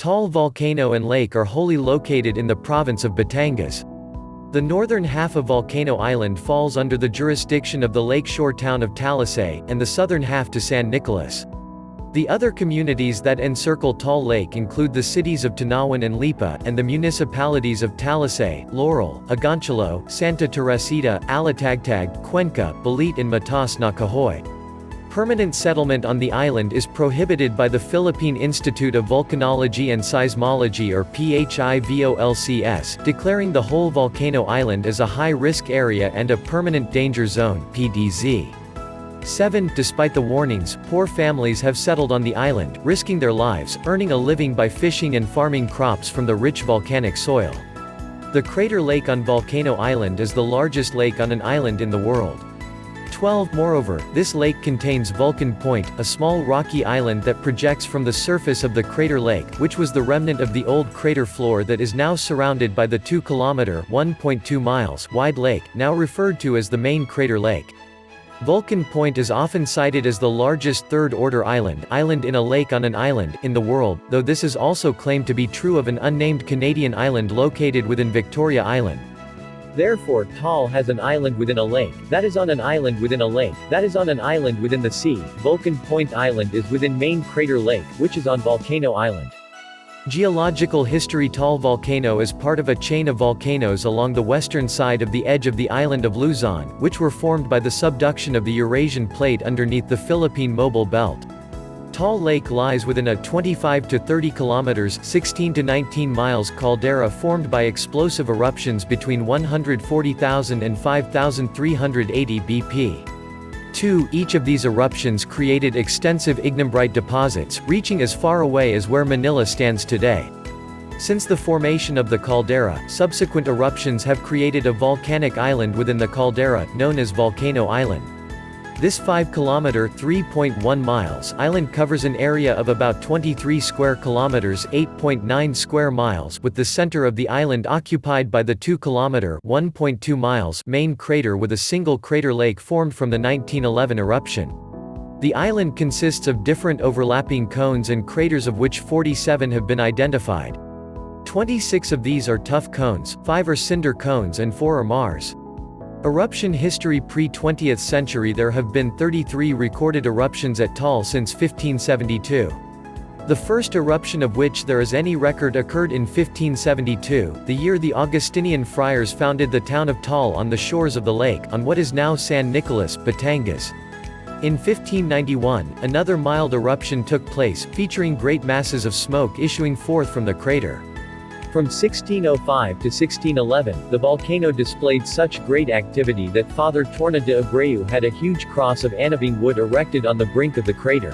Taal Volcano and Lake are wholly located in the province of Batangas. The northern half of Volcano Island falls under the jurisdiction of the lakeshore town of Talisay, and the southern half to San Nicolas. The other communities that encircle Taal Lake include the cities of Tanawan and Lipa, and the municipalities of Talisay, Laurel, Agoncillo, Santa Teresita, Alatagtag, Cuenca, Balit and Matas na Kahoy. Permanent settlement on the island is prohibited by the Philippine Institute of Volcanology and Seismology or PHIVOLCS, declaring the whole volcano island as a high-risk area and a permanent danger zone (PDZ). 7. Despite the warnings, poor families have settled on the island, risking their lives, earning a living by fishing and farming crops from the rich volcanic soil. The crater lake on Volcano Island is the largest lake on an island in the world. 12. Moreover, this lake contains Vulcan Point, a small rocky island that projects from the surface of the crater lake, which was the remnant of the old crater floor that is now surrounded by the 2-kilometer (1.2 miles) wide lake, now referred to as the main crater lake. Vulcan Point is often cited as the largest third-order island in a lake on an island, in the world, though this is also claimed to be true of an unnamed Canadian island located within Victoria Island. Therefore, Taal has an island within a lake, that is on an island within a lake, that is on an island within the sea. Vulcan Point Island is within main crater lake, which is on Volcano Island. Geological history: Taal Volcano is part of a chain of volcanoes along the western side of the edge of the island of Luzon, which were formed by the subduction of the Eurasian plate underneath the Philippine Mobile Belt. Taal Lake lies within a 25 to 30 kilometers (16 to 19 miles) caldera formed by explosive eruptions between 140,000 and 5,380 BP. 2. Each of these eruptions created extensive ignimbrite deposits, reaching as far away as where Manila stands today. Since the formation of the caldera, subsequent eruptions have created a volcanic island within the caldera, known as Volcano Island. This 5-kilometer (3.1 miles) island covers an area of about 23 square kilometers (8.9 square miles), with the center of the island occupied by the 2-kilometer (1.2 miles) main crater with a single crater lake formed from the 1911 eruption. The island consists of different overlapping cones and craters, of which 47 have been identified. 26 of these are tuff cones, 5 are cinder cones and 4 are maars. Eruption history: pre-20th century there have been 33 recorded eruptions at Taal since 1572. The first eruption of which there is any record occurred in 1572, the year the Augustinian friars founded the town of Taal on the shores of the lake, on what is now San Nicolas, Batangas. In 1591, another mild eruption took place, featuring great masses of smoke issuing forth from the crater. From 1605 to 1611, the volcano displayed such great activity that Father Torna de Abreu had a huge cross of anabing wood erected on the brink of the crater.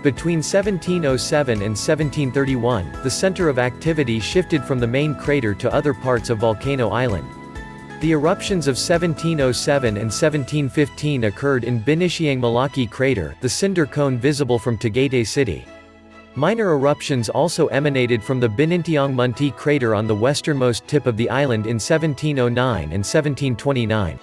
Between 1707 and 1731, the center of activity shifted from the main crater to other parts of Volcano Island. The eruptions of 1707 and 1715 occurred in Binisiang Malaki crater, the cinder cone visible from Tagaytay City. Minor eruptions also emanated from the Binintiang Munti crater on the westernmost tip of the island in 1709 and 1729.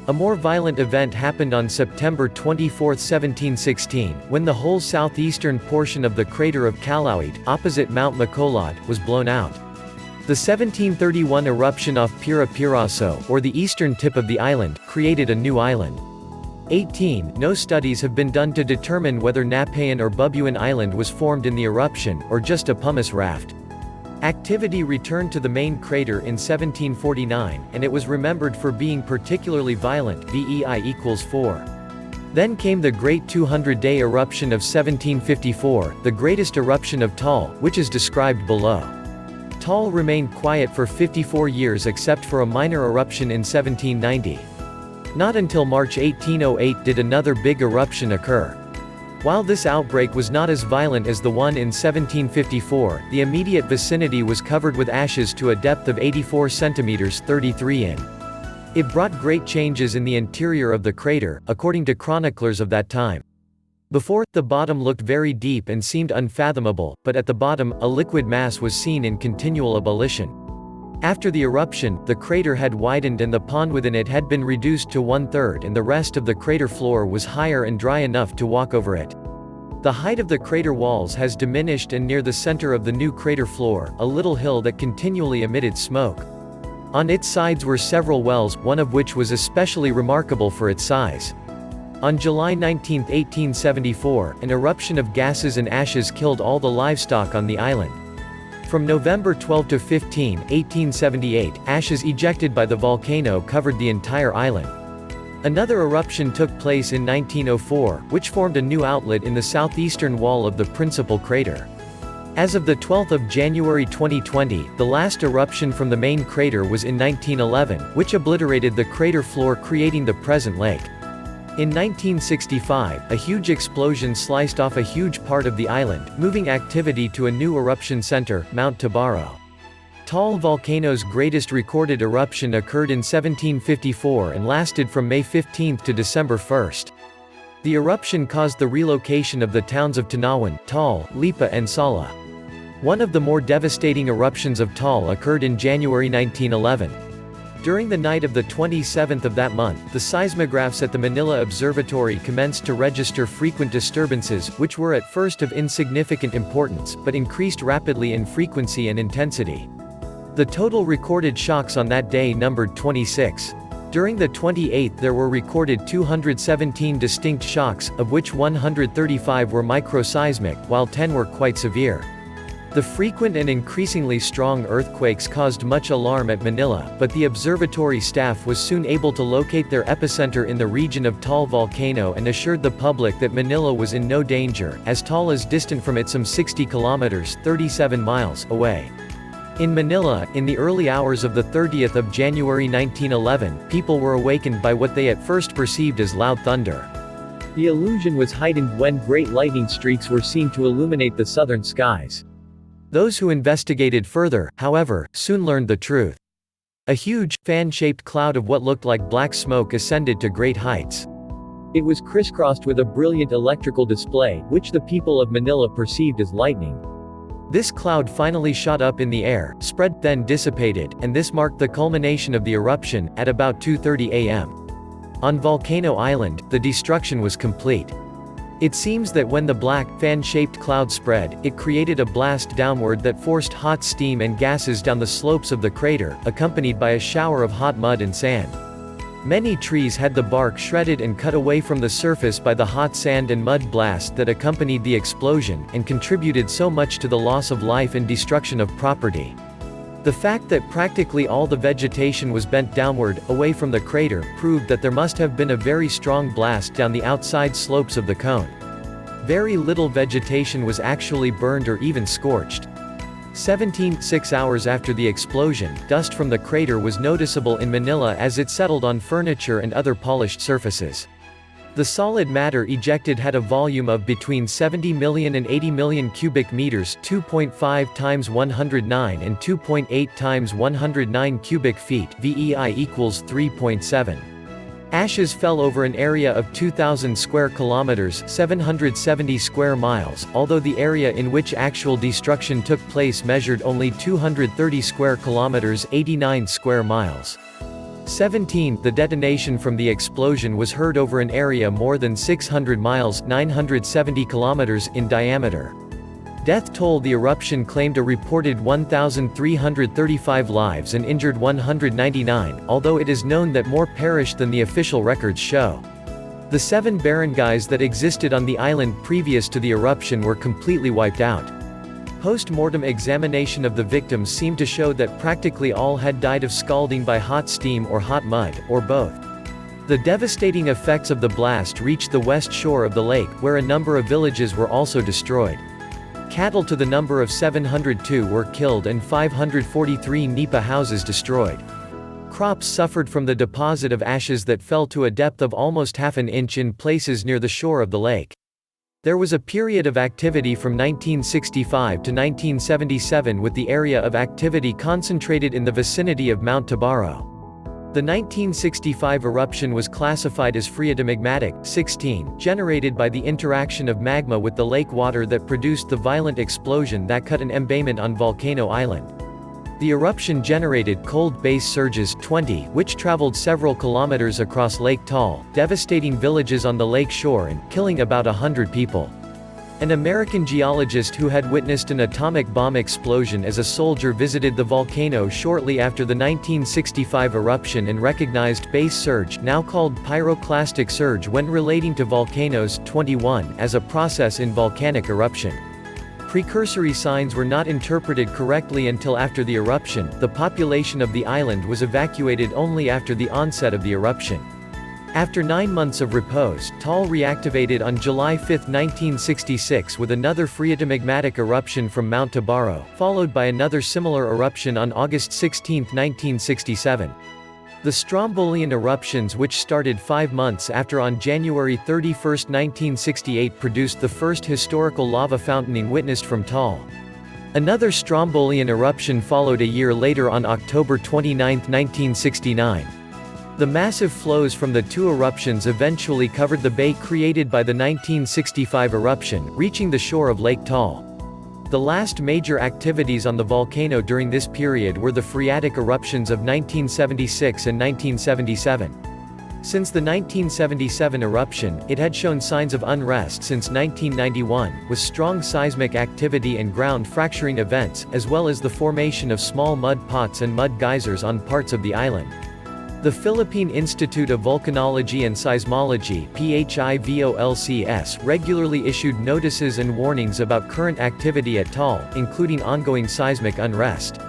A more violent event happened on September 24, 1716, when the whole southeastern portion of the crater of Calauit, opposite Mount Macolod, was blown out. The 1731 eruption off Pira-Piraso, or the eastern tip of the island, created a new island. 18. No studies have been done to determine whether Napayan or Bubuan Island was formed in the eruption, or just a pumice raft. Activity returned to the main crater in 1749, and it was remembered for being particularly violent, VEI = 4. Then came the Great 200-Day Eruption of 1754, the greatest eruption of Taal, which is described below. Taal remained quiet for 54 years except for a minor eruption in 1790. Not until March 1808 did another big eruption occur. While this outbreak was not as violent as the one in 1754, the immediate vicinity was covered with ashes to a depth of 84 centimeters (33 in). It brought great changes in the interior of the crater, according to chroniclers of that time. Before, the bottom looked very deep and seemed unfathomable, but at the bottom, a liquid mass was seen in continual ebullition. After the eruption, the crater had widened and the pond within it had been reduced to 1/3 and the rest of the crater floor was higher and dry enough to walk over it. The height of the crater walls has diminished, and near the center of the new crater floor, a little hill that continually emitted smoke. On its sides were several wells, one of which was especially remarkable for its size. On July 19, 1874, an eruption of gases and ashes killed all the livestock on the island. From November 12 to 15, 1878, ashes ejected by the volcano covered the entire island. Another eruption took place in 1904, which formed a new outlet in the southeastern wall of the principal crater. As of 12 January 2020, the last eruption from the main crater was in 1911, which obliterated the crater floor, creating the present lake. In 1965, a huge explosion sliced off a huge part of the island, moving activity to a new eruption center, Mount Tabaro. Taal Volcano's greatest recorded eruption occurred in 1754 and lasted from May 15 to December 1. The eruption caused the relocation of the towns of Tanawan, Taal, Lipa and Sala. One of the more devastating eruptions of Taal occurred in January 1911. During the night of the 27th of that month, the seismographs at the Manila Observatory commenced to register frequent disturbances, which were at first of insignificant importance, but increased rapidly in frequency and intensity. The total recorded shocks on that day numbered 26. During the 28th there were recorded 217 distinct shocks, of which 135 were microseismic, while 10 were quite severe. The frequent and increasingly strong earthquakes caused much alarm at Manila, but the observatory staff was soon able to locate their epicenter in the region of Taal Volcano and assured the public that Manila was in no danger, as Taal is distant from it some 60 kilometers (37 miles) away. In Manila, in the early hours of the 30th of January 1911, people were awakened by what they at first perceived as loud thunder. The illusion was heightened when great lightning streaks were seen to illuminate the southern skies. Those who investigated further, however, soon learned the truth. A huge, fan-shaped cloud of what looked like black smoke ascended to great heights. It was crisscrossed with a brilliant electrical display, which the people of Manila perceived as lightning. This cloud finally shot up in the air, spread, then dissipated, and this marked the culmination of the eruption, at about 2:30 a.m. On Volcano Island, the destruction was complete. It seems that when the black, fan-shaped cloud spread, it created a blast downward that forced hot steam and gases down the slopes of the crater, accompanied by a shower of hot mud and sand. Many trees had the bark shredded and cut away from the surface by the hot sand and mud blast that accompanied the explosion, and contributed so much to the loss of life and destruction of property. The fact that practically all the vegetation was bent downward, away from the crater, proved that there must have been a very strong blast down the outside slopes of the cone. Very little vegetation was actually burned or even scorched. 6 hours after the explosion, dust from the crater was noticeable in Manila as it settled on furniture and other polished surfaces. The solid matter ejected had a volume of between 70 million and 80 million cubic meters, 2.5 times 109 and 2.8 times 109 cubic feet, VEI equals 3.7. Ashes fell over an area of 2,000 square kilometers, 770 square miles, although the area in which actual destruction took place measured only 230 square kilometers, 89 square miles. 17. The detonation from the explosion was heard over an area more than 600 miles, 970 kilometers, in diameter. Death toll: the eruption claimed a reported 1,335 lives and injured 199, although it is known that more perished than the official records show. The 7 barangays that existed on the island previous to the eruption were completely wiped out. Post-mortem examination of the victims seemed to show that practically all had died of scalding by hot steam or hot mud, or both. The devastating effects of the blast reached the west shore of the lake, where a number of villages were also destroyed. Cattle to the number of 702 were killed and 543 nipa houses destroyed. Crops suffered from the deposit of ashes that fell to a depth of almost half an inch in places near the shore of the lake. There was a period of activity from 1965 to 1977 with the area of activity concentrated in the vicinity of Mount Tabaro. The 1965 eruption was classified as phreatomagmatic, 16, generated by the interaction of magma with the lake water that produced the violent explosion that cut an embayment on Volcano Island. The eruption generated cold base surges, 20, which traveled several kilometers across Lake Taal, devastating villages on the lake shore and killing about 100 people. An American geologist who had witnessed an atomic bomb explosion as a soldier visited the volcano shortly after the 1965 eruption and recognized base surge, now called pyroclastic surge when relating to volcanoes, 21, as a process in volcanic eruption. Precursory signs were not interpreted correctly until after the eruption. The population of the island was evacuated only after the onset of the eruption. After 9 months of repose, Taal reactivated on July 5, 1966 with another phreatomagmatic eruption from Mount Tabaro, followed by another similar eruption on August 16, 1967. The Strombolian eruptions, which started 5 months after on January 31, 1968, produced the first historical lava fountaining witnessed from Taal. Another Strombolian eruption followed a year later on October 29, 1969. The massive flows from the two eruptions eventually covered the bay created by the 1965 eruption, reaching the shore of Lake Taal. The last major activities on the volcano during this period were the phreatic eruptions of 1976 and 1977. Since the 1977 eruption, it had shown signs of unrest since 1991, with strong seismic activity and ground fracturing events, as well as the formation of small mud pots and mud geysers on parts of the island. The Philippine Institute of Volcanology and Seismology (PHIVOLCS) regularly issued notices and warnings about current activity at Taal, including ongoing seismic unrest.